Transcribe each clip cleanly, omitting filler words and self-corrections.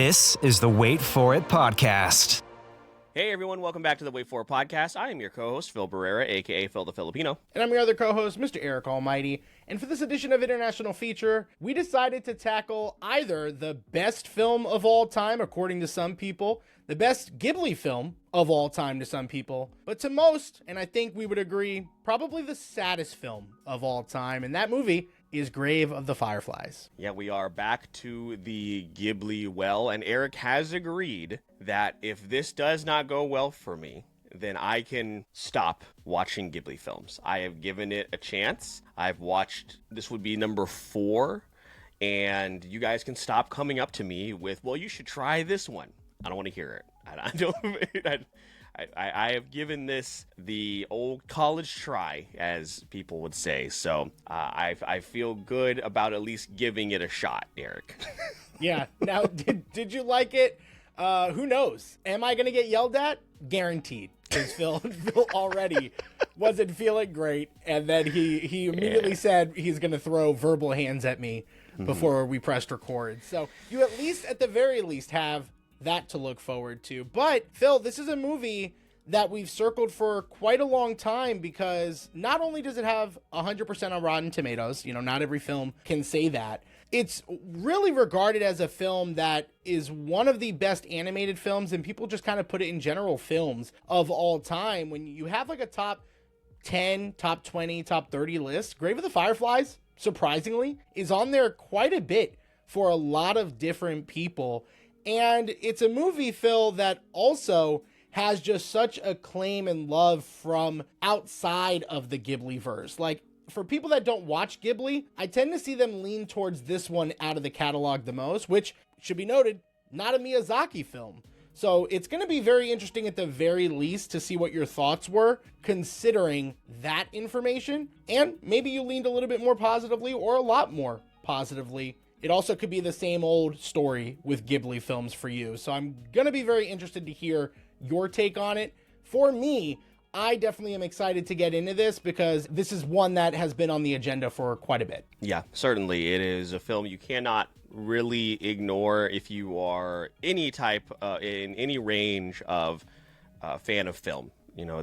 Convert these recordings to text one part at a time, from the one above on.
This is the Wait For It podcast. Hey everyone, welcome back to the Wait For It podcast. I am your co-host, Phil Barrera, aka Phil the Filipino. And I'm your other co-host, Mr. Eric Almighty. And for this edition of International Feature, we decided to tackle either the best film of all time, according to some people, the best Ghibli film of all time to some people, but to most, and I think we would agree, probably the saddest film of all time. And that movie is Grave of the Fireflies. Yeah, we are back to the Ghibli well, and Eric has agreed that if this does not go well for me, then I can stop watching Ghibli films. I have given it a chance. I've watched, this would be number 4, and you guys can stop coming up to me with, well, you should try this one. I don't want to hear it. I have given this the old college try, as people would say. So I feel good about at least giving it a shot, Eric. Yeah. Now, did you like it? Who knows? Am I going to get yelled at? Guaranteed. Because Phil already wasn't feeling great. And then he immediately said he's going to throw verbal hands at me before we pressed record. So you at the very least have that to look forward to. But Phil, this is a movie that we've circled for quite a long time because not only does it have 100% on Rotten Tomatoes, not every film can say that. It's really regarded as a film that is one of the best animated films, and people just kind of put it in general films of all time. When you have like a top 10, top 20, top 30 list, Grave of the Fireflies, surprisingly, is on there quite a bit for a lot of different people. And it's a movie, Phil, that also has just such acclaim and love from outside of the Ghibli-verse. Like, for people that don't watch Ghibli, I tend to see them lean towards this one out of the catalog the most, which should be noted, not a Miyazaki film. So it's going to be very interesting at the very least to see what your thoughts were considering that information. And maybe you leaned a little bit more positively or a lot more positively. It also could be the same old story with Ghibli films for you. So I'm going to be very interested to hear your take on it. For me, I definitely am excited to get into this because this is one that has been on the agenda for quite a bit. Yeah, certainly. It is a film you cannot really ignore if you are any type, in any range of fan of film.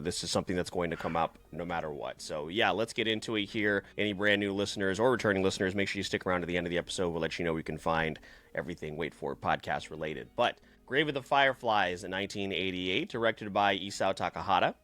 This is something that's going to come up no matter what. So, yeah, let's get into it here. Any brand new listeners or returning listeners, make sure you stick around to the end of the episode. We'll let you know we can find everything Wait For It podcast related. But Grave of the Fireflies in 1988, directed by Isao Takahata.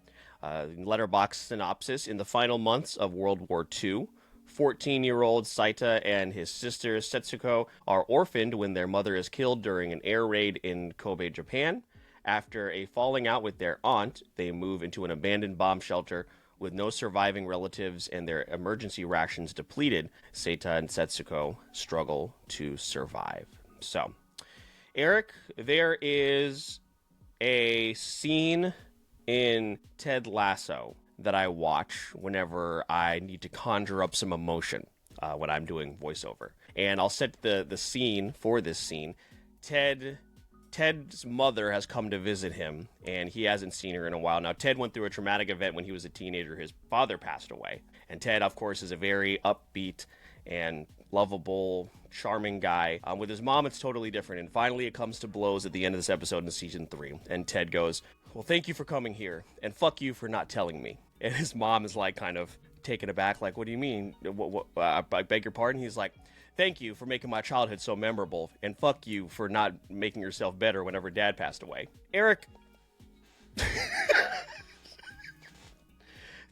Letterboxd synopsis: in the final months of World War II, 14-year-old Seita and his sister Setsuko are orphaned when their mother is killed during an air raid in Kobe, Japan. After a falling out with their aunt, they move into an abandoned bomb shelter with no surviving relatives and their emergency rations depleted. Seita and Setsuko struggle to survive. So, Eric, there is a scene in Ted Lasso that I watch whenever I need to conjure up some emotion when I'm doing voiceover. And I'll set the scene for this scene. Ted's mother has come to visit him, and he hasn't seen her in a while. Now, Ted went through a traumatic event when he was a teenager. His father passed away. And Ted, of course, is a very upbeat and lovable, charming guy. With his mom, it's totally different. And finally, it comes to blows at the end of this episode in season 3. And Ted goes, well, thank you for coming here, and fuck you for not telling me. And his mom is like kind of taken aback, like, what do you mean? I beg your pardon? He's like, thank you for making my childhood so memorable, and fuck you for not making yourself better whenever Dad passed away. Eric,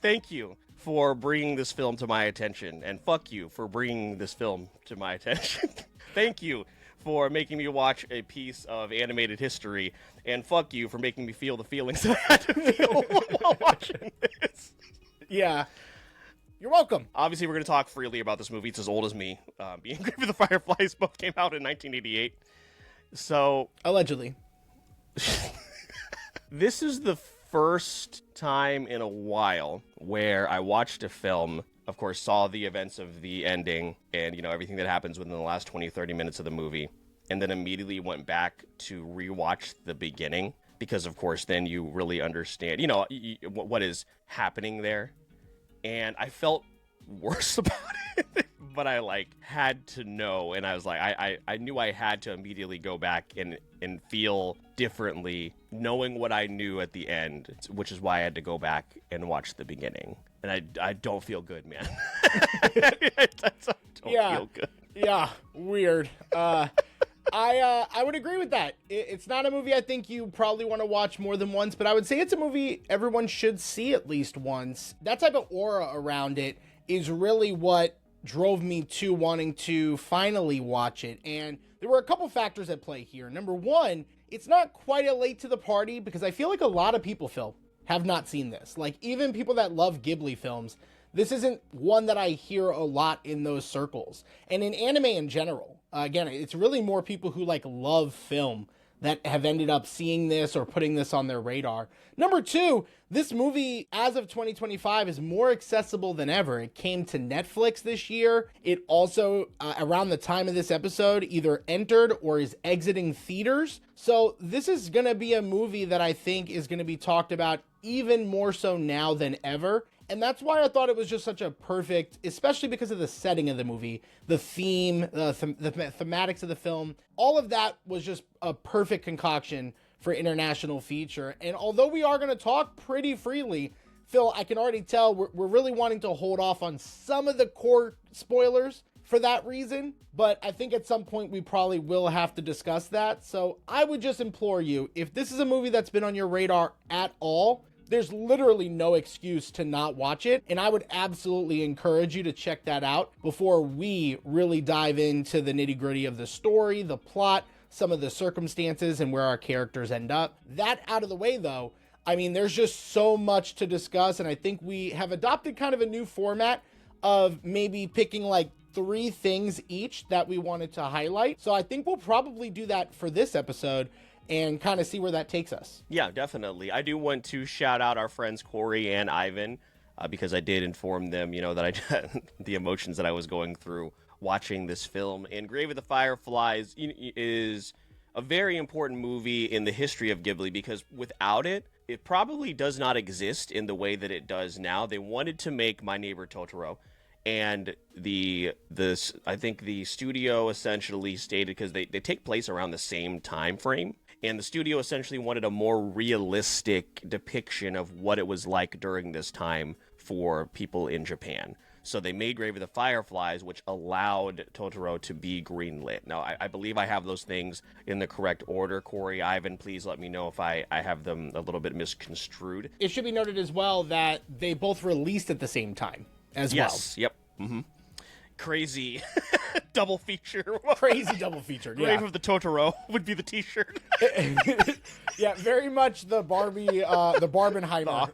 thank you for bringing this film to my attention, and fuck you for bringing this film to my attention. Thank you for making me watch a piece of animated history, and fuck you for making me feel the feelings that I had to feel while watching this. Yeah. You're welcome. Obviously, we're going to talk freely about this movie. It's as old as me. Being Grave of the Fireflies both came out in 1988. So... allegedly. This is the first time in a while where I watched a film, of course, saw the events of the ending and, everything that happens within the last 20, 30 minutes of the movie, and then immediately went back to rewatch the beginning because, of course, then you really understand, what is happening there. And I felt worse about it. but I like had to know, and I was like, I knew I had to immediately go back and feel differently, knowing what I knew at the end, which is why I had to go back and watch the beginning. And I don't feel good, man. I don't feel good. Yeah, weird. I would agree with that. It's not a movie I think you probably want to watch more than once, but I would say it's a movie everyone should see at least once. That type of aura around it is really what drove me to wanting to finally watch it. And there were a couple factors at play here. Number one, it's not quite a late to the party because I feel like a lot of people, Phil, have not seen this. Like, even people that love Ghibli films, this isn't one that I hear a lot in those circles. And in anime in general, again, it's really more people who like love film that have ended up seeing this or putting this on their radar. Number two, this movie, as of 2025, is more accessible than ever. It came to Netflix this year. It also, around the time of this episode, either entered or is exiting theaters. So this is going to be a movie that I think is going to be talked about even more so now than ever. And that's why I thought it was just such a perfect, especially because of the setting of the movie, the theme, the thematics of the film. All of that was just a perfect concoction for international feature. And although we are going to talk pretty freely, Phil, I can already tell we're really wanting to hold off on some of the core spoilers for that reason. But I think at some point we probably will have to discuss that. So I would just implore you, if this is a movie that's been on your radar at all, there's literally no excuse to not watch it, and I would absolutely encourage you to check that out before we really dive into the nitty-gritty of the story, the plot, some of the circumstances, and where our characters end up. That out of the way, though, I mean, there's just so much to discuss, and I think we have adopted kind of a new format of maybe picking like 3 things each that we wanted to highlight. So I think we'll probably do that for this episode and kind of see where that takes us. Yeah, definitely. I do want to shout out our friends Corey and Ivan because I did inform them, that the emotions that I was going through watching this film. And Grave of the Fireflies is a very important movie in the history of Ghibli because without it, it probably does not exist in the way that it does now. They wanted to make My Neighbor Totoro, and I think the studio essentially stated, because they take place around the same time frame, and the studio essentially wanted a more realistic depiction of what it was like during this time for people in Japan. So they made Grave of the Fireflies, which allowed Totoro to be greenlit. Now, I believe I have those things in the correct order. Corey, Ivan, please let me know if I have them a little bit misconstrued. It should be noted as well that they both released at the same time as well. Yes, yep. Mm-hmm. Crazy double feature. Crazy double feature, yeah. Grave of the Totoro would be the t-shirt. Yeah, very much the Barbie, the Barbenheimer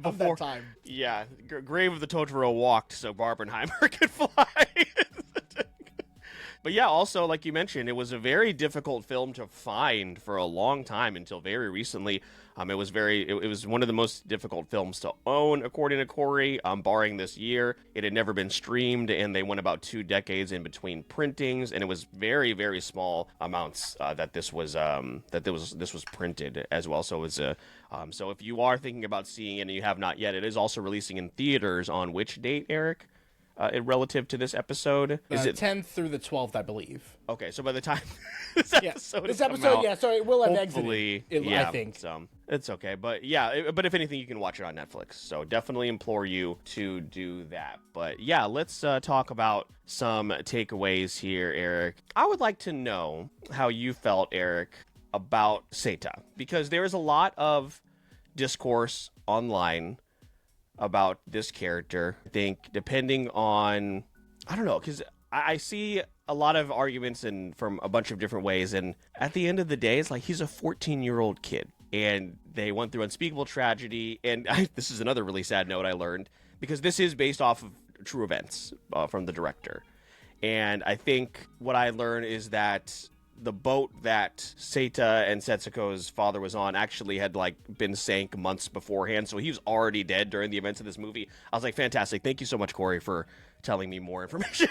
of that time. Yeah, Grave of the Totoro walked so Barbenheimer could fly. But yeah, also, like you mentioned, it was a very difficult film to find for a long time until very recently. It was one of the most difficult films to own, according to Corey, barring this year. It had never been streamed, and they went about 2 decades in between printings, and it was very, very small amounts that this was printed as well. So it was so if you are thinking about seeing it and you have not yet, it is also releasing in theaters on which date, Eric? Relative to this episode, is it 10th through the 12th, I believe? Okay, so by the time this episode, so it will have hopefully, exited. I think so. It's okay, but yeah, but if anything, you can watch it on Netflix. So definitely implore you to do that. But yeah, let's talk about some takeaways here, Eric. I would like to know how you felt, Eric, about Seita, because there is a lot of discourse online about this character. I think depending on, I don't know, because I see a lot of arguments from a bunch of different ways, and at the end of the day, it's like he's a 14-year-old kid, and they went through unspeakable tragedy, and this is another really sad note I learned, because this is based off of true events from the director, and I think what I learned is that the boat that Seita and Setsuko's father was on actually had been sank months beforehand, so he was already dead during the events of this movie. I was like, fantastic. Thank you so much, Corey, for telling me more information,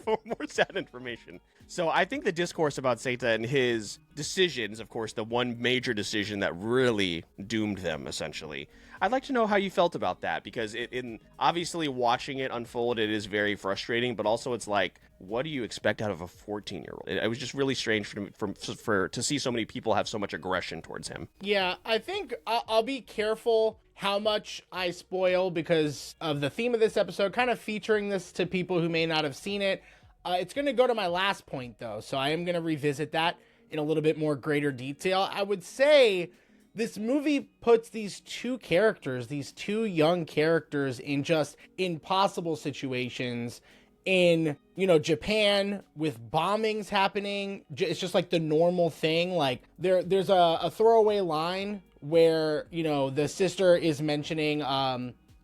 for more sad information. So I think the discourse about Seita and his decisions, of course, the one major decision that really doomed them, essentially. I'd like to know how you felt about that, because in obviously watching it unfold, it is very frustrating, but also it's like, what do you expect out of a 14-year-old? It was just really strange for to see so many people have so much aggression towards him. Yeah, I think I'll be careful how much I spoil because of the theme of this episode, kind of featuring this to people who may not have seen it. It's going to go to my last point, though, so I am going to revisit that in a little bit more greater detail. I would say this movie puts these two young characters in just impossible situations in, Japan with bombings happening. It's just like the normal thing. Like there's a throwaway line where, the sister is mentioning,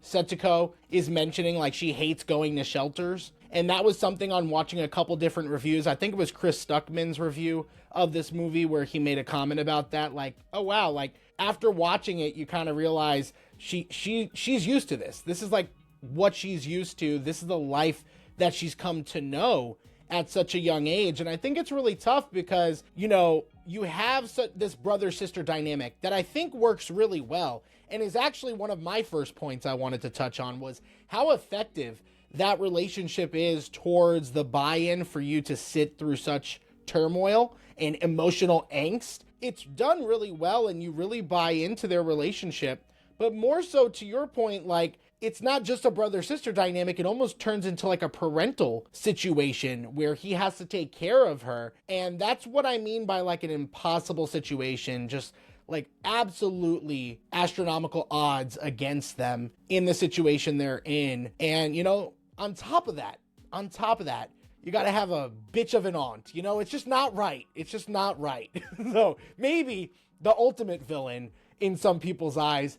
Setsuko is mentioning like she hates going to shelters. And that was something on watching a couple different reviews. I think it was Chris Stuckman's review of this movie where he made a comment about that. Like, oh wow, like after watching it, you kind of realize she's used to this. This is like what she's used to. This is the life that she's come to know at such a young age. And I think it's really tough because, you have this brother-sister dynamic that I think works really well. And is actually one of my first points I wanted to touch on was how effective that relationship is towards the buy-in for you to sit through such turmoil and emotional angst. It's done really well and you really buy into their relationship. But more so to your point, like, it's not just a brother-sister dynamic. It almost turns into like a parental situation where he has to take care of her. And that's what I mean by like an impossible situation, just like absolutely astronomical odds against them in the situation they're in. And, on top of that, you got to have a bitch of an aunt. It's just not right. It's just not right. So maybe the ultimate villain in some people's eyes.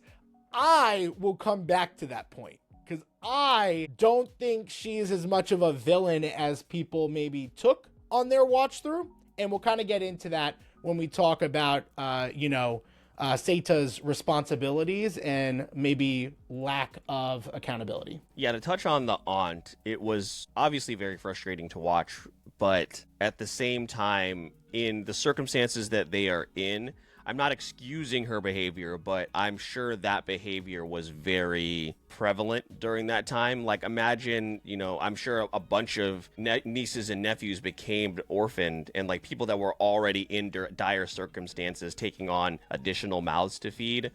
I will come back to that point because I don't think she's as much of a villain as people maybe took on their watch through. And we'll kind of get into that when we talk about, Seita's responsibilities and maybe lack of accountability. Yeah, to touch on the aunt, it was obviously very frustrating to watch, but at the same time, in the circumstances that they are in, I'm not excusing her behavior, but I'm sure that behavior was very prevalent during that time. Like, imagine, I'm sure a bunch of nieces and nephews became orphaned, and like people that were already in dire circumstances taking on additional mouths to feed.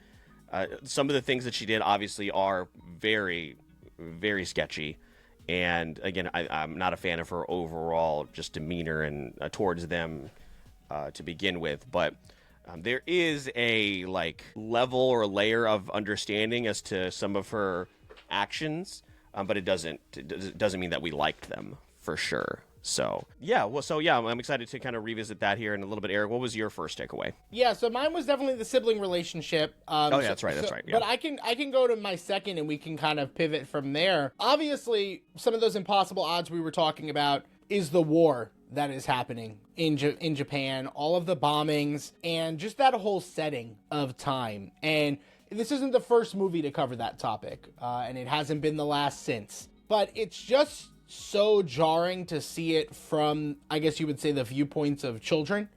Some of the things that she did obviously are very, very sketchy. And again, I'm not a fan of her overall just demeanor and towards them to begin with, but there is a level or layer of understanding as to some of her actions, but it doesn't mean that we liked them for sure. So I'm excited to kind of revisit that here in a little bit. Eric, what was your first takeaway? Yeah, so mine was definitely the sibling relationship. That's right. Yeah. But I can go to my second and we can kind of pivot from there. Obviously, some of those impossible odds we were talking about is the war that is happening in Japan, all of the bombings, and just that whole setting of time. And this isn't the first movie to cover that topic, and it hasn't been the last since. But it's just so jarring to see it from, I guess you would say, the viewpoints of children.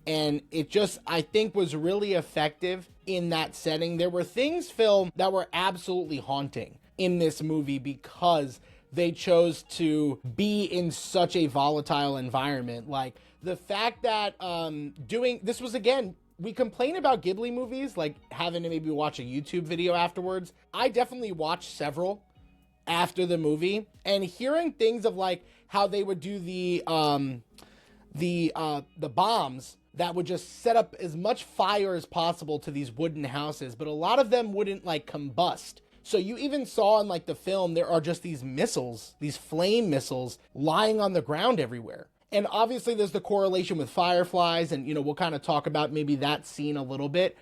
And it just, I think, was really effective in that setting. There were things filmed that were absolutely haunting in this movie because they chose to be in such a volatile environment. Like the fact that this was, again, we complain about Ghibli movies, like having to maybe watch a YouTube video afterwards. I definitely watched several after the movie, and hearing things of like how they would do the bombs that would just set up as much fire as possible to these wooden houses, but a lot of them wouldn't like combust. So you even saw in like the film, there are just these missiles, these flame missiles lying on the ground everywhere. And obviously there's the correlation with Fireflies, and we'll kind of talk about maybe that scene a little bit,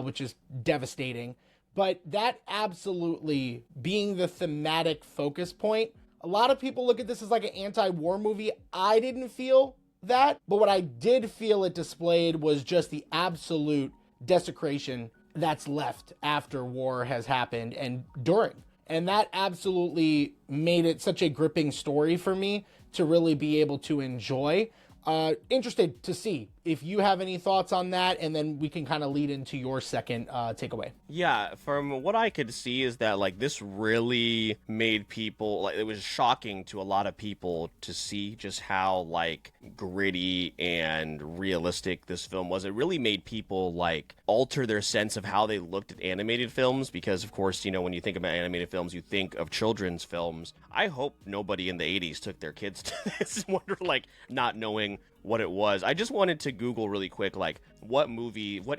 which is devastating. But that absolutely being the thematic focus point. A lot of people look at this as like an anti-war movie. I didn't feel that, but what I did feel it displayed was just the absolute desecration that's left after war has happened and during. And that absolutely made it such a gripping story for me to really be able to enjoy. Interested to see if you have any thoughts on that, and then we can kind of lead into your second takeaway. Yeah, from what I could see is that like this really made people like it was shocking to a lot of people to see just how like gritty and realistic this film was. It really made people like alter their sense of how they looked at animated films because of course, you know, when you think about animated films, you think of children's films. I hope nobody in the 80s took their kids to this and wonder like not knowing what it was. I just wanted to Google really quick, like what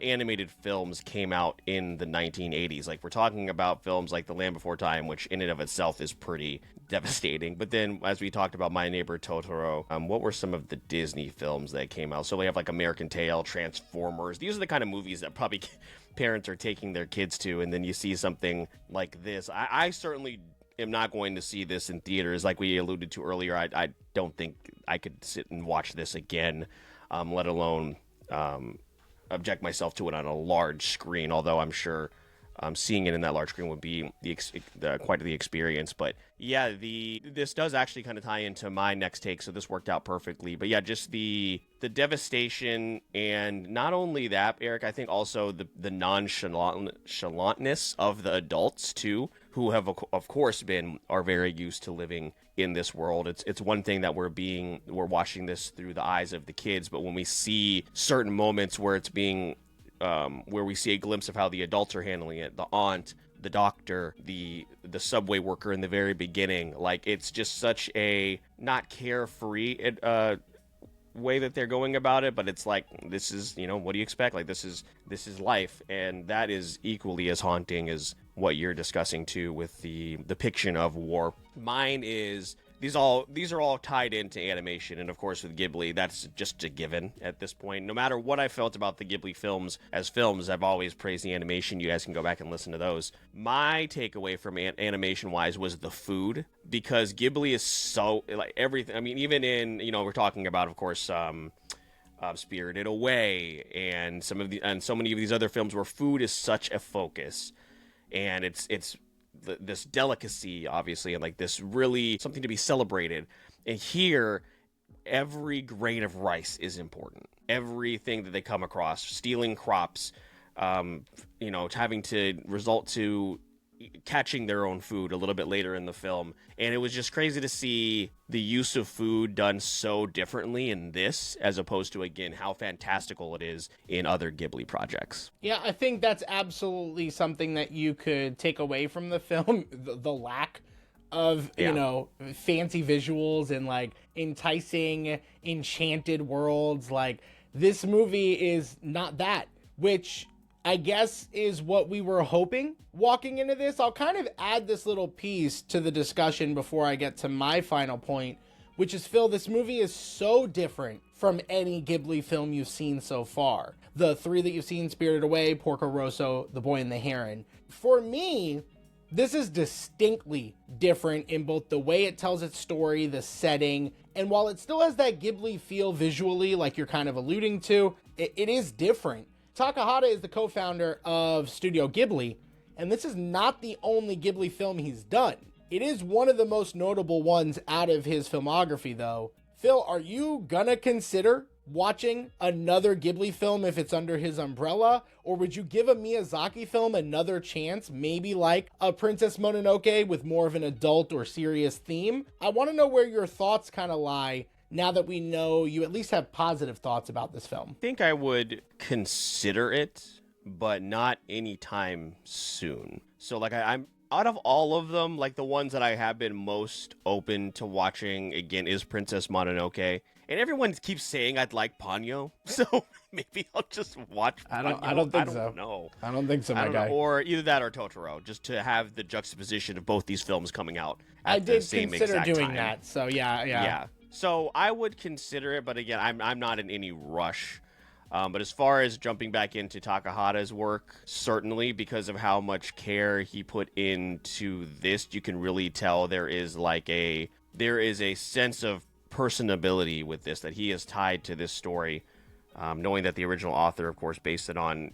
animated films came out in the 1980s. Like we're talking about films like The Land Before Time, which in and of itself is pretty devastating. But then as we talked about My Neighbor Totoro, what were some of the Disney films that came out? So we have like American Tail, Transformers. These are the kind of movies that probably parents are taking their kids to. And then you see something like this. I certainly am not going to see this in theaters. Like we alluded to earlier, I don't think I could sit and watch this again, let alone object myself to it on a large screen, although I'm sure seeing it in that large screen would be quite the experience. But yeah, this does actually kind of tie into my next take, so this worked out perfectly. But yeah, just the devastation, and not only that, Eric, I think also the nonchalantness of the adults too, who have of course are very used to living in this world. It's one thing that we're watching this through the eyes of the kids, but when we see certain moments where it's being where we see a glimpse of how the adults are handling it, the aunt, the doctor, the subway worker in the very beginning, like it's just such a not carefree way that they're going about it, but it's like, this is, you know, what do you expect? Like this is life, and that is equally as haunting as what you're discussing too with the depiction of war. Mine is these are all tied into animation, and of course with Ghibli, that's just a given at this point. No matter what I felt about the Ghibli films as films, I've always praised the animation. You guys can go back and listen to those. My takeaway from animation wise was the food, because Ghibli is so like everything. I mean, even in, you know, we're talking about, of course, Spirited Away and so many of these other films where food is such a focus, and it's this delicacy, obviously, and like this really something to be celebrated. And here, every grain of rice is important. Everything that they come across, stealing crops, you know, having to result to catching their own food a little bit later in the film. And it was just crazy to see the use of food done so differently in this, as opposed to, again, how fantastical it is in other Ghibli projects. Yeah, I think that's absolutely something that you could take away from the film, the lack of, you know, fancy visuals and like enticing, enchanted worlds. Like this movie is not that, which I guess is what we were hoping walking into this. I'll kind of add this little piece to the discussion before I get to my final point, which is, Phil, this movie is so different from any Ghibli film you've seen so far. The three that you've seen, Spirited Away, Porco Rosso, The Boy and the Heron. For me, this is distinctly different in both the way it tells its story, the setting, and while it still has that Ghibli feel visually, like you're kind of alluding to, it is different. Takahata is the co-founder of Studio Ghibli, and this is not the only Ghibli film he's done. It is one of the most notable ones out of his filmography, though. Phil, are you gonna consider watching another Ghibli film if it's under his umbrella? Or would you give a Miyazaki film another chance, maybe like a Princess Mononoke with more of an adult or serious theme? I want to know where your thoughts kind of lie now that we know you at least have positive thoughts about this film. I think I would consider it, but not anytime soon. So like I'm out of all of them, like the ones that I have been most open to watching again is Princess Mononoke. And everyone keeps saying I'd like Ponyo, so maybe I'll just watch Ponyo. I don't think so. I don't think so, my guy. Or either that or Totoro, just to have the juxtaposition of both these films coming out at the same exact time. I did consider doing that, so yeah. So I would consider it, but again, I'm not in any rush. But as far as jumping back into Takahata's work, certainly because of how much care he put into this, you can really tell there is a sense of personability with this that he has tied to this story, knowing that the original author, of course, based it on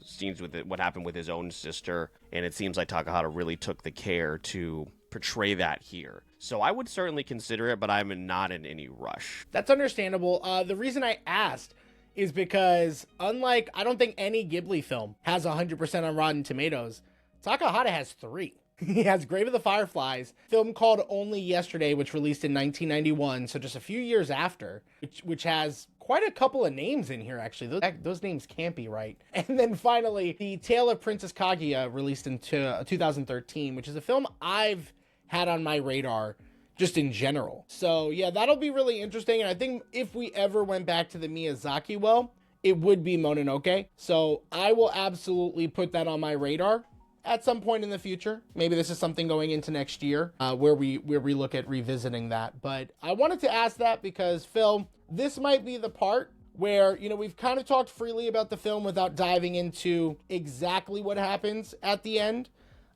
scenes with what happened with his own sister, and it seems like Takahata really took the care to portray that here. So I would certainly consider it, but I'm not in any rush. That's understandable. The reason I asked is because, unlike, I don't think any Ghibli film has 100% on Rotten Tomatoes, Takahata has 3. He has Grave of the Fireflies, film called Only Yesterday, which released in 1991, so just a few years after, which has quite a couple of names in here, actually. Those names can't be right. And then finally, The Tale of Princess Kaguya, released in 2013, which is a film I've had on my radar just in general. So yeah, that'll be really interesting. And I think if we ever went back to the Miyazaki well, it would be Mononoke. So I will absolutely put that on my radar at some point in the future. Maybe this is something going into next year where we look at revisiting that. But I wanted to ask that because, Phil, this might be the part where, we've kind of talked freely about the film without diving into exactly what happens at the end.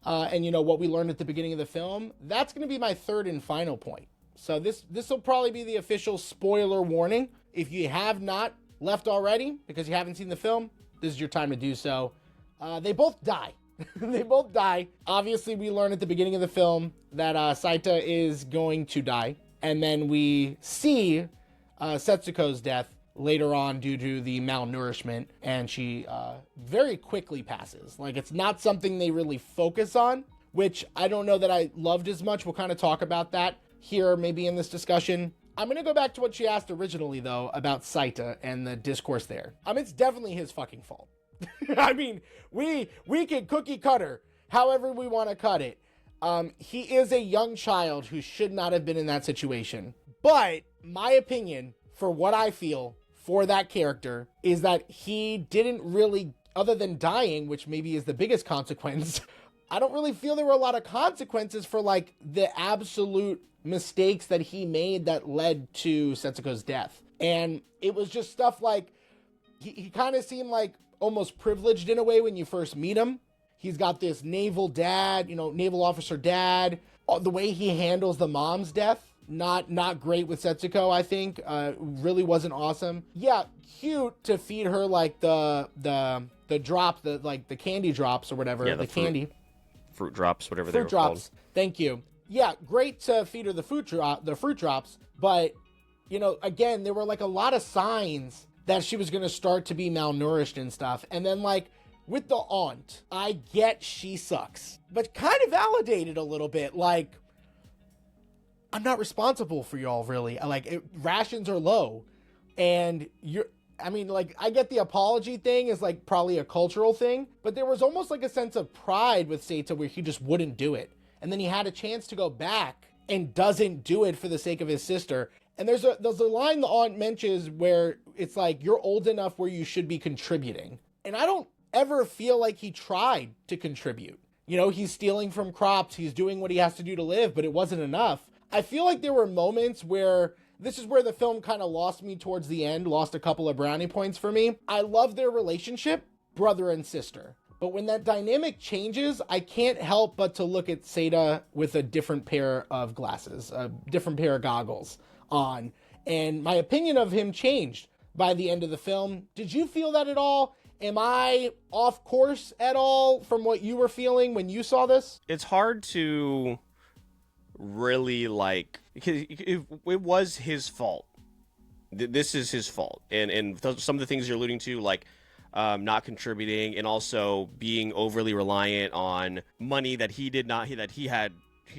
And what we learned at the beginning of the film. That's going to be my third and final point. So this will probably be the official spoiler warning. If you have not left already because you haven't seen the film, this is your time to do so. They both die. They both die. Obviously, we learn at the beginning of the film that Seita is going to die. And then we see Setsuko's death later on due to the malnourishment, and she very quickly passes. Like, it's not something they really focus on, which I don't know that I loved as much. We'll kind of talk about that here maybe in this discussion. I'm going to go back to what she asked originally, though, about Seita and the discourse there. It's definitely his fucking fault. I mean, we can cookie cutter however we want to cut it. He is a young child who should not have been in that situation. But my opinion, for what I feel for that character, is that he didn't really, other than dying, which maybe is the biggest consequence, I don't really feel there were a lot of consequences for like the absolute mistakes that he made that led to Setsuko's death. And it was just stuff like, he kind of seemed like almost privileged in a way when you first meet him. He's got this naval dad, naval officer dad. The way he handles the mom's death, not great with Setsuko, I think. Really wasn't awesome. Yeah, cute to feed her like the drops, the candy drops or whatever. Yeah, the candy. Fruit drops, whatever they were drops. called. Thank you. Yeah, great to feed her the fruit drops, but again, there were like a lot of signs that she was going to start to be malnourished and stuff. And then like with the aunt, I get she sucks, but kind of validated a little bit. Like, I'm not responsible for y'all, really. Rations are low, and I get the apology thing is like probably a cultural thing, but there was almost like a sense of pride with Seita where he just wouldn't do it. And then he had a chance to go back and doesn't do it for the sake of his sister. And there's a line the aunt mentions where it's like, you're old enough where you should be contributing. And I don't ever feel like he tried to contribute. He's stealing from crops, he's doing what he has to do to live, but it wasn't enough. I feel like there were moments where this is where the film kind of lost me towards the end, lost a couple of brownie points for me. I love their relationship, brother and sister. But when that dynamic changes, I can't help but to look at Seita with a different pair of glasses, a different pair of goggles on. And my opinion of him changed by the end of the film. Did you feel that at all? Am I off course at all from what you were feeling when you saw this? It's hard to really because it was his fault. This is his fault, and some of the things you're alluding to, like not contributing and also being overly reliant on money that he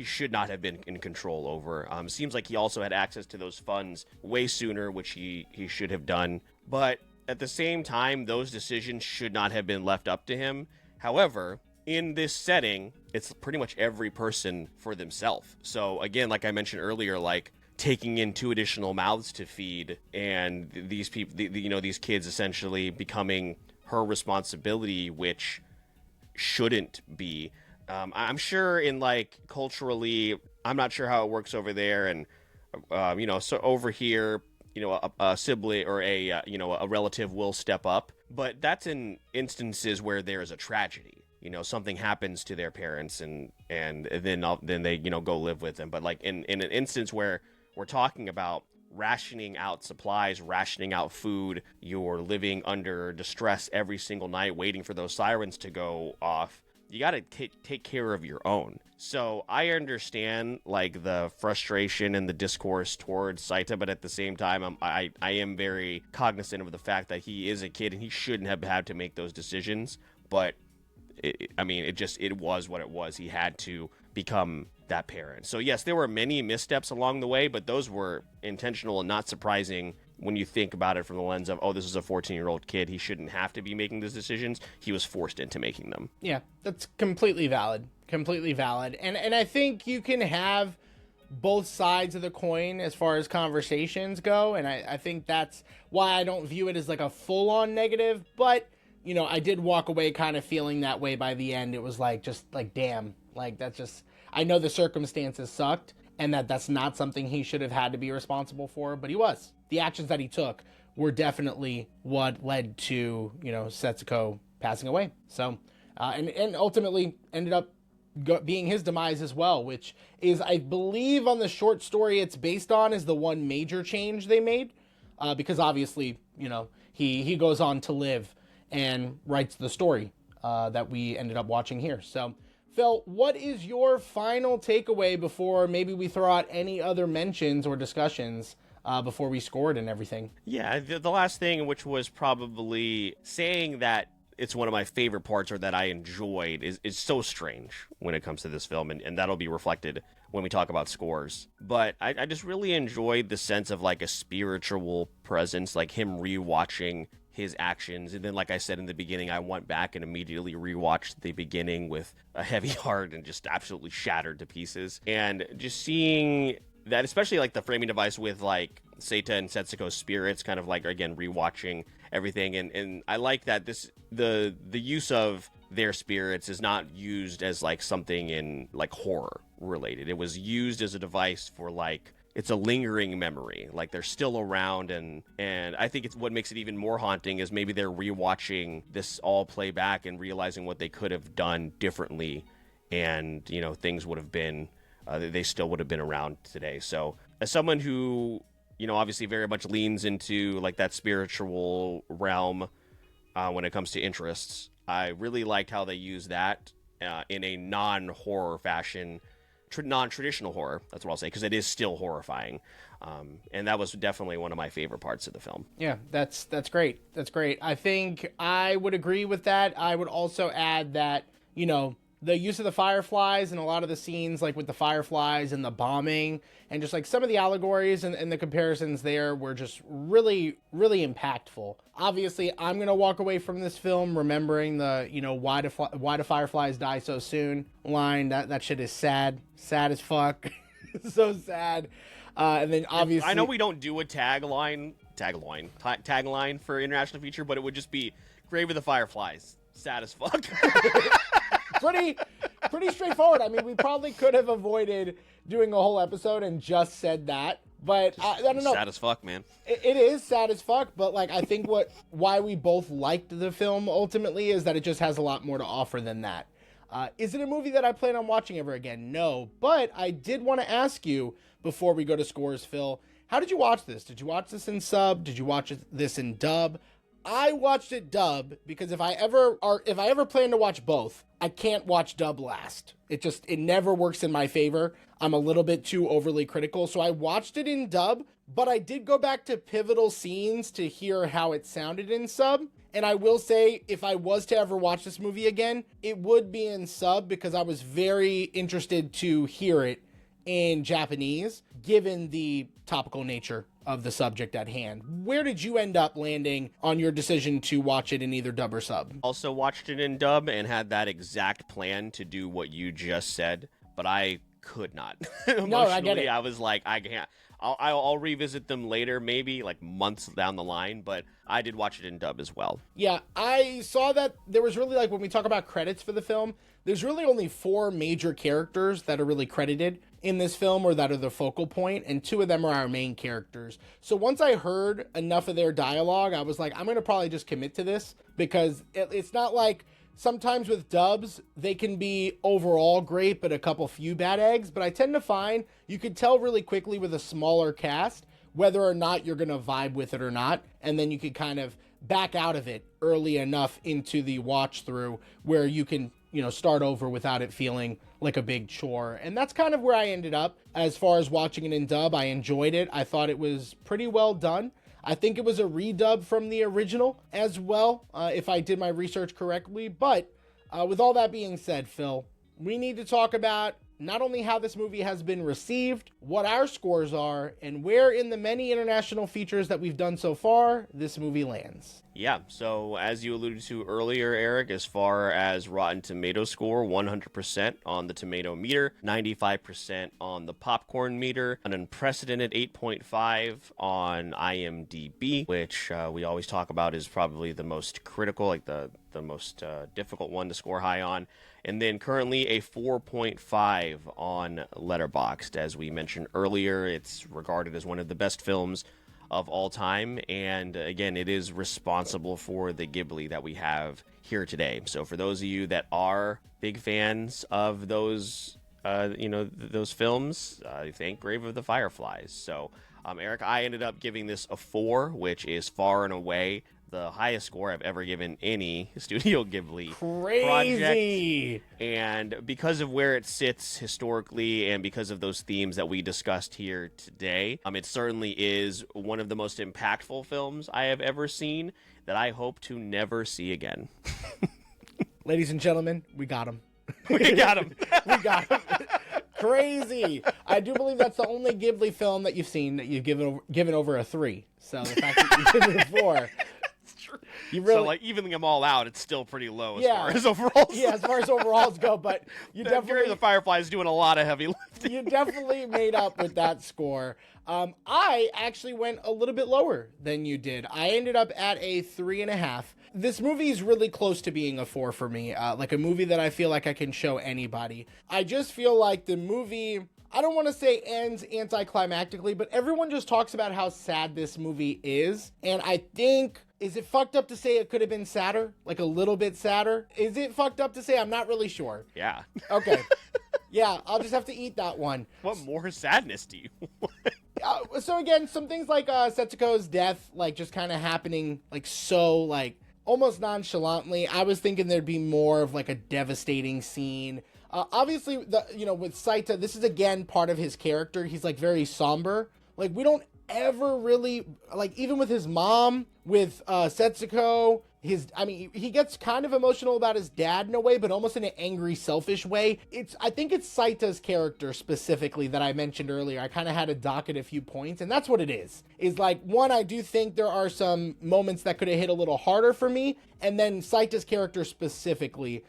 should not have been in control over. Seems like he also had access to those funds way sooner, which he should have done. But at the same time, those decisions should not have been left up to him. However, in this setting, it's pretty much every person for themselves. So again, like I mentioned earlier, like taking in 2 additional mouths to feed, and these people, these kids essentially becoming her responsibility, which shouldn't be. I'm sure in like culturally, I'm not sure how it works over there, and so over here, a sibling or a relative will step up, but that's in instances where there is a tragedy. Something happens to their parents, and then they go live with them. But like in an instance where we're talking about rationing out supplies, rationing out food. You're living under distress every single night, waiting for those sirens to go off. You got to take care of your own. So I understand like the frustration and the discourse towards Seita, but at the same time, I am very cognizant of the fact that he is a kid and he shouldn't have had to make those decisions. But it was what it was. He had to become that parent. So yes, there were many missteps along the way, but those were intentional and not surprising when you think about it from the lens of, oh, this is a 14-year-old kid. He shouldn't have to be making these decisions. He was forced into making them. Yeah, that's completely valid. Completely valid. And I think you can have both sides of the coin as far as conversations go. And I think that's why I don't view it as like a full-on negative. But, you know, I did walk away kind of feeling that way by the end. It was like, just like, damn, like that's just, I know the circumstances sucked and that's not something he should have had to be responsible for, but he was. The actions that he took were definitely what led to, you know, Setsuko passing away. So, and ultimately ended up being his demise as well, which is, I believe, on the short story it's based on, is the one major change they made, because obviously, you know, he goes on to live and writes the story that we ended up watching here. So, Phil, what is your final takeaway before maybe we throw out any other mentions or discussions before we scored and everything? Yeah, the last thing, which was probably saying that it's one of my favorite parts or that I enjoyed, is so strange when it comes to this film, and that'll be reflected when we talk about scores. But I just really enjoyed the sense of like a spiritual presence, like him rewatching his actions. And then, like I said in the beginning, I went back and immediately rewatched the beginning with a heavy heart and just absolutely shattered to pieces. And just seeing that, especially like the framing device with like Seita and Setsuko's spirits, kind of like, again, rewatching everything. And I like that the use of their spirits is not used as like something in like horror related. It was used as a device for like, it's a lingering memory, like they're still around, and I think it's what makes it even more haunting is maybe they're rewatching this all play back and realizing what they could have done differently, and you know, things would have been they still would have been around today. So as someone who, you know, obviously very much leans into like that spiritual realm when it comes to interests, I really liked how they use that in a non-horror fashion. Non-traditional horror, that's what I'll say, because it is still horrifying, and that was definitely one of my favorite parts of the film. Yeah, that's great. That's great. I think I would agree with that. I would also add that, you know, the use of the Fireflies and a lot of the scenes, like with the Fireflies and the bombing, and just like some of the allegories and the comparisons there were just really, really impactful. Obviously, I'm going to walk away from this film remembering the, you know, why do Fireflies die so soon line. That shit is sad as fuck. So sad. And then obviously, I know we don't do a tagline for international feature, but it would just be Grave of the Fireflies. Sad as fuck. Pretty straightforward. I mean, we probably could have avoided doing a whole episode and just said that, but I don't know. Sad as fuck, man. It is sad as fuck, but like I think why we both liked the film ultimately is that it just has a lot more to offer than that. Is it a movie that I plan on watching ever again? No, but I did want to ask you before we go to scores, Phil, how did you watch this? Did you watch this in sub? Did you watch this in dub? I watched it dub because if I ever plan to watch both, I can't watch dub last. It never works in my favor. I'm a little bit too overly critical. So I watched it in dub, but I did go back to pivotal scenes to hear how it sounded in sub. And I will say, if I was to ever watch this movie again, it would be in sub because I was very interested to hear it in Japanese, given the topical nature of the subject at hand. Where did you end up landing on your decision to watch it in either dub or sub? Also watched it in dub and had that exact plan to do what you just said, but I could not. No, I get it. I was like, I can't. I'll revisit them later, maybe like months down the line, but I did watch it in dub as well. Yeah, I saw that there was really, like, when we talk about credits for the film, there's really only 4 major characters that are really credited in this film or that are the focal point, and 2 of them are our main characters. So once I heard enough of their dialogue, I was like, I'm going to probably just commit to this because it's not like sometimes with dubs, they can be overall great, but a couple few bad eggs. But I tend to find you could tell really quickly with a smaller cast whether or not you're going to vibe with it or not. And then you can kind of back out of it early enough into the watch through where you can, start over without it feeling like a big chore. And that's kind of where I ended up as far as watching it in dub. I enjoyed it. I thought it was pretty well done. I think it was a redub from the original as well, if I did my research correctly. But with all that being said, Phil, we need to talk about not only how this movie has been received, what our scores are, and where in the many international features that we've done so far, this movie lands. Yeah, so as you alluded to earlier, Eric, as far as Rotten Tomato score, 100% on the tomato meter, 95% on the popcorn meter, an unprecedented 8.5 on IMDb, which we always talk about is probably the most critical, like the most difficult one to score high on. And then currently a 4.5 on Letterboxd. As we mentioned earlier, it's regarded as one of the best films of all time. And again, it is responsible for the Ghibli that we have here today. So for those of you that are big fans of those, those films, thank Grave of the Fireflies. So, Eric, I ended up giving this a 4, which is far and away the highest score I've ever given any Studio Ghibli project. And because of where it sits historically and because of those themes that we discussed here today, it certainly is one of the most impactful films I have ever seen that I hope to never see again. Ladies and gentlemen, we got him. We got him. We got him. Crazy. I do believe that's the only Ghibli film that you've seen that you've given over a 3. So the fact that you give it a 4... You really, so, like, evening them all out, it's still pretty low as far as overalls. Yeah, as far as overalls go, but you definitely... The Fireflies doing a lot of heavy lifting. You definitely made up with that score. I actually went a little bit lower than you did. I ended up at a 3.5. This movie is really close to being a 4 for me, like a movie that I feel like I can show anybody. I just feel like the movie... I don't want to say ends anticlimactically, but everyone just talks about how sad this movie is. And I think, is it fucked up to say it could have been sadder? Like a little bit sadder? Is it fucked up to say? I'm not really sure. Yeah. Okay. Yeah, I'll just have to eat that one. What more sadness do you want? So again, some things like Setsuko's death, like just kind of happening like so like almost nonchalantly. I was thinking there'd be more of like a devastating scene. Obviously, with Seita, this is again part of his character. He's like very somber. Like we don't ever really like, even with his mom, with Setsuko. He gets kind of emotional about his dad in a way, but almost in an angry, selfish way. I think it's Saita's character specifically that I mentioned earlier. I kind of had to docket a few points, and that's what it is. Is like, one, I do think there are some moments that could have hit a little harder for me, and then Saita's character specifically.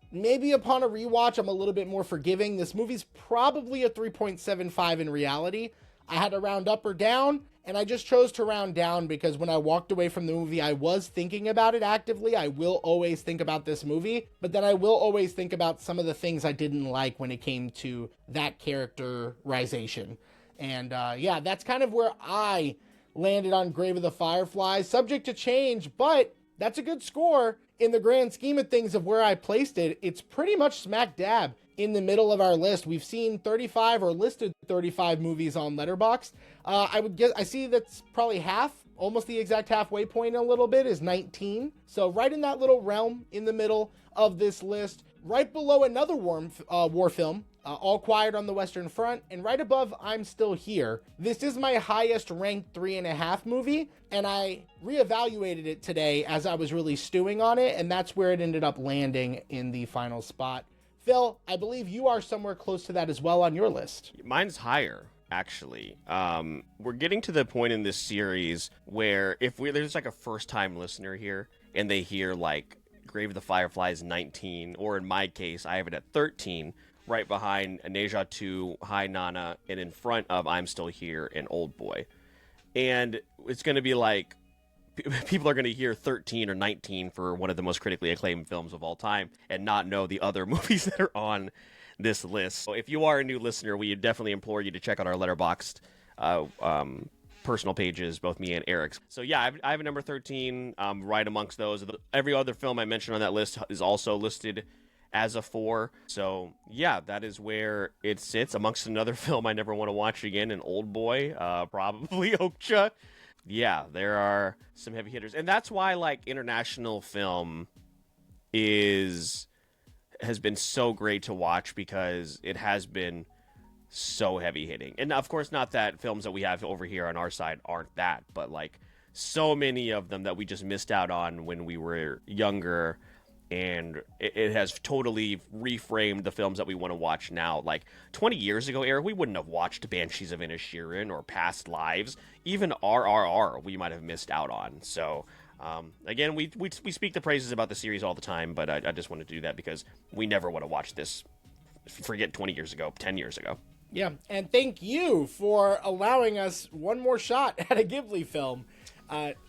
Maybe upon a rewatch, I'm a little bit more forgiving. This movie's probably a 3.75 in reality. I had to round up or down, and I just chose to round down because when I walked away from the movie, I was thinking about it actively. I will always think about this movie, but then I will always think about some of the things I didn't like when it came to that characterization. And that's kind of where I landed on Grave of the Fireflies, subject to change, but that's a good score. In the grand scheme of things of where I placed it, it's pretty much smack dab in the middle of our list. We've seen 35 or listed 35 movies on Letterboxd. I see that's probably half, almost the exact halfway point a little bit is 19. So right in that little realm in the middle of this list, right below another war film, All Quiet on the Western Front, and right above I'm Still Here. This is my highest ranked 3.5 movie, and I reevaluated it today as I was really stewing on it, and that's where it ended up landing in the final spot. Phil, I believe you are somewhere close to that as well on your list. Mine's higher, actually. We're getting to the point in this series where there's like a first-time listener here, and they hear like Grave of the Fireflies 19, or in my case, I have it at 13, right behind Neja 2, Hi Nana, and in front of I'm Still Here and Old Boy. And it's going to be like, people are going to hear 13 or 19 for one of the most critically acclaimed films of all time and not know the other movies that are on this list. So if you are a new listener, we definitely implore you to check out our Letterboxd personal pages, both me and Eric's. So yeah, I have a number 13 right amongst those. Every other film I mentioned on that list is also listed as a 4. So yeah, that is where it sits amongst another film I never want to watch again, an Old Boy, probably Okja. Yeah, there are some heavy hitters, and that's why like international film has been so great to watch, because it has been so heavy hitting. And of course, not that films that we have over here on our side aren't that, but like so many of them that we just missed out on when we were younger, and it has totally reframed the films that we want to watch now. Like 20 years ago, Eric, we wouldn't have watched Banshees of Inisherin or Past Lives. Even RRR we might have missed out on. So again, we speak the praises about the series all the time, but I just want to do that because we never want to watch this, forget 20 years ago, 10 years ago. Yeah, and thank you for allowing us one more shot at a Ghibli film.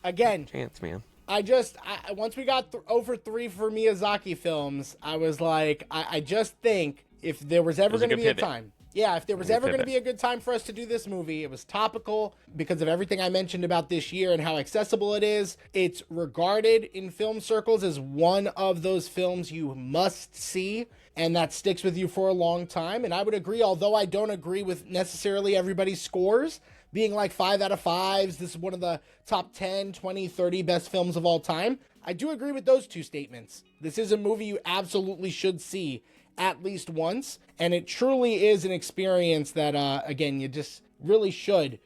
Again, Chance, man. Once we got over 3 for Miyazaki films, I was like, I just think if there was ever going to be a time. Yeah, if there was ever going to be a good time for us to do this movie, it was topical because of everything I mentioned about this year and how accessible it is. It's regarded in film circles as one of those films you must see, and that sticks with you for a long time. And I would agree, although I don't agree with necessarily everybody's scores being like 5 out of 5s, this is one of the top 10, 20, 30 best films of all time. I do agree with those two statements. This is a movie you absolutely should see at least once, and it truly is an experience that, again, you just really should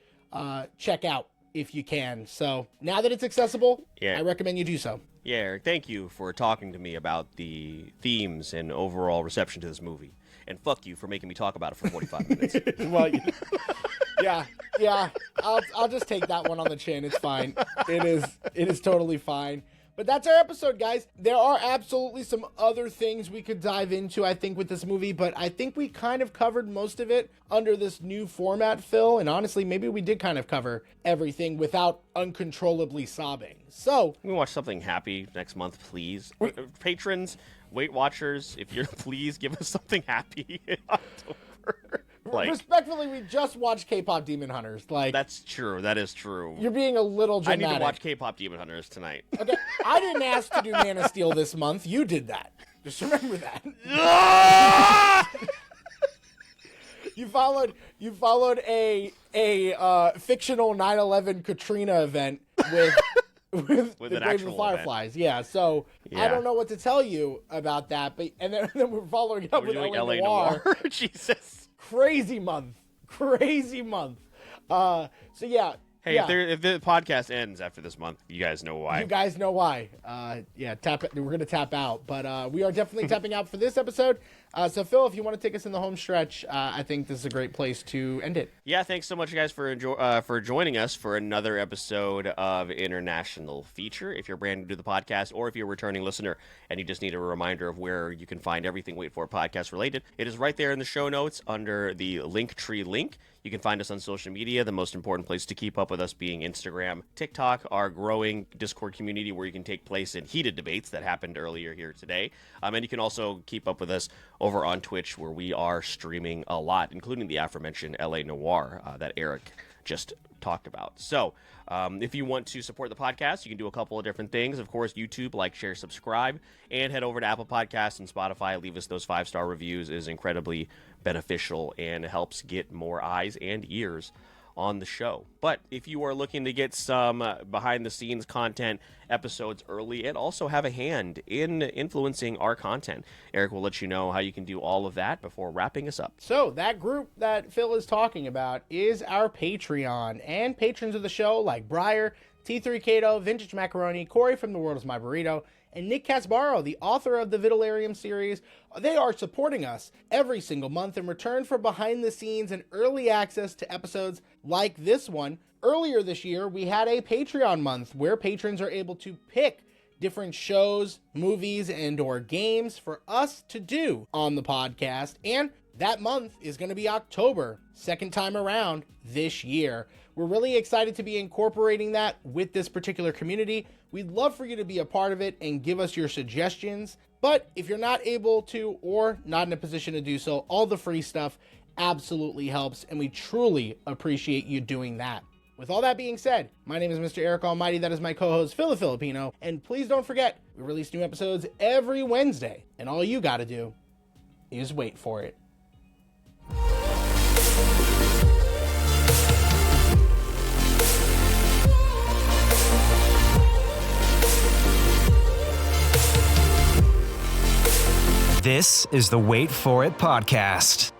check out if you can. So now that it's accessible, I recommend you do so. Yeah, Eric, thank you for talking to me about the themes and overall reception to this movie. And fuck you for making me talk about it for 45 minutes. Well, yeah. I'll just take that one on the chin. It's fine. It is totally fine. But that's our episode, guys. There are absolutely some other things we could dive into, I think, with this movie, but I think we kind of covered most of it under this new format, Phil. And honestly, maybe we did kind of cover everything without uncontrollably sobbing. So we watch something happy next month, please. Patrons, Weight Watchers, if you're please give us something happy in October. Respectfully, we just watched K-pop Demon Hunters. That's true. That is true. You're being a little dramatic. I need to watch K-pop Demon Hunters tonight. Okay, I didn't ask to do Man of Steel this month. You did that. Just remember that. You followed a fictional 9/11 Katrina event with the actual Fireflies. Event. Yeah. So I don't know what to tell you about that. But and then we're following up with LA Noire. Jesus. Crazy month. So yeah. Hey, if the podcast ends after this month, you guys know why. We're going to tap out. But we are definitely tapping out for this episode. So, Phil, if you want to take us in the home stretch, I think this is a great place to end it. Yeah, thanks so much, guys, for joining us for another episode of International Feature. If you're brand new to the podcast, or if you're a returning listener and you just need a reminder of where you can find everything Wait For It podcast related, it is right there in the show notes under the Linktree link. You can find us on social media, the most important place to keep up with us being Instagram, TikTok, our growing Discord community where you can take place in heated debates that happened earlier here today. And you can also keep up with us over on Twitch, where we are streaming a lot, including the aforementioned LA Noire that Eric just talked about. So if you want to support the podcast, you can do a couple of different things. Of course, YouTube, like, share, subscribe, and head over to Apple Podcasts and Spotify. Leave us those 5-star reviews. It is incredibly beneficial and helps get more eyes and ears on the show. But if you are looking to get some behind the scenes content episodes early and also have a hand in influencing our content, Eric will let you know how you can do all of that before wrapping us up. So that group that Phil is talking about is our Patreon, and patrons of the show like Briar, T3 Kato, Vintage Macaroni, Corey from The World Is My Burrito, and Nick Casbaro, the author of the Vitellarium series. They are supporting us every single month in return for behind the scenes and early access to episodes like this one. Earlier this year, we had a Patreon month where patrons are able to pick different shows, movies, and or games for us to do on the podcast. And that month is going to be October, second time around this year. We're really excited to be incorporating that with this particular community. We'd love for you to be a part of it and give us your suggestions. But if you're not able to or not in a position to do so, all the free stuff absolutely helps, and we truly appreciate you doing that. With all that being said, my name is Mr. Eric Almighty. That is my co-host, Phil the Filipino. And please don't forget, we release new episodes every Wednesday. And all you gotta do is wait for it. This is the Wait For It podcast.